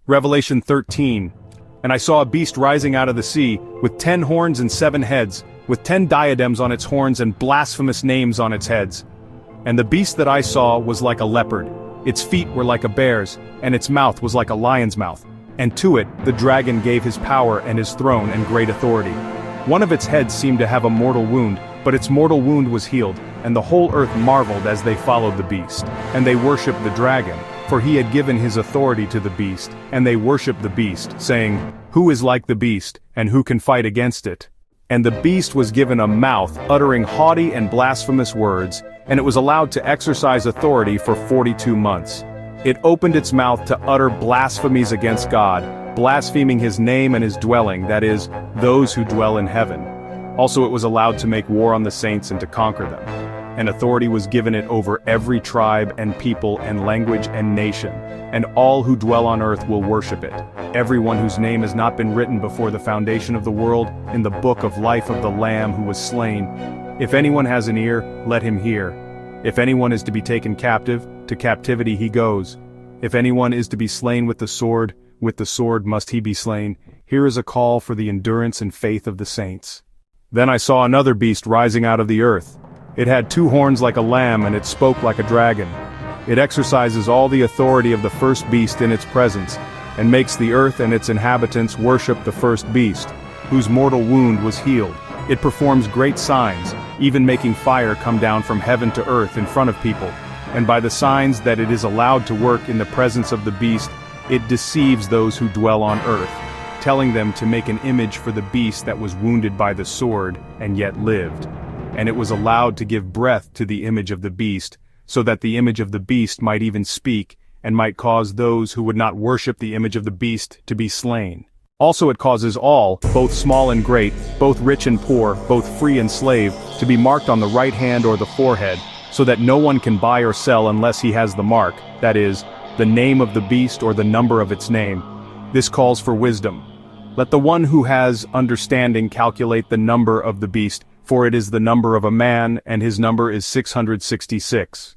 Revelation 13. And I saw a beast rising out of the sea, with 10 horns and 7 heads, with 10 diadems on its horns and blasphemous names on its heads. And the beast that I saw was like a leopard, its feet were like a bear's, and its mouth was like a lion's mouth. And to it the dragon gave his power and his throne and great authority. One of its heads seemed to have a mortal wound, but its mortal wound was healed, and the whole earth marveled as they followed the beast. And they worshipped the dragon, for he had given his authority to the beast, and they worshipped the beast, saying, "Who is like the beast, and who can fight against it?" And the beast was given a mouth uttering haughty and blasphemous words, and it was allowed to exercise authority for 42 months. It opened its mouth to utter blasphemies against God, blaspheming his name and his dwelling, that is, those who dwell in heaven. Also it was allowed to make war on the saints and to conquer them. And authority was given it over every tribe and people and language and nation, and all who dwell on earth will worship it, everyone whose name has not been written before the foundation of the world in the book of life of the Lamb who was slain. If anyone has an ear, let him hear. If anyone is to be taken captive, to captivity he goes. If anyone is to be slain with the sword must he be slain. Here is a call for the endurance and faith of the saints. Then I saw another beast rising out of the earth. It had 2 horns like a lamb, and it spoke like a dragon. It exercises all the authority of the first beast in its presence, and makes the earth and its inhabitants worship the first beast, whose mortal wound was healed. It performs great signs, even making fire come down from heaven to earth in front of people, and by the signs that it is allowed to work in the presence of the beast, it deceives those who dwell on earth, telling them to make an image for the beast that was wounded by the sword, and yet lived. And it was allowed to give breath to the image of the beast, so that the image of the beast might even speak, and might cause those who would not worship the image of the beast to be slain. Also it causes all, both small and great, both rich and poor, both free and slave, to be marked on the right hand or the forehead, so that no one can buy or sell unless he has the mark, that is, the name of the beast or the number of its name. This calls for wisdom. Let the one who has understanding calculate the number of the beast, for it is the number of a man, and his number is 666.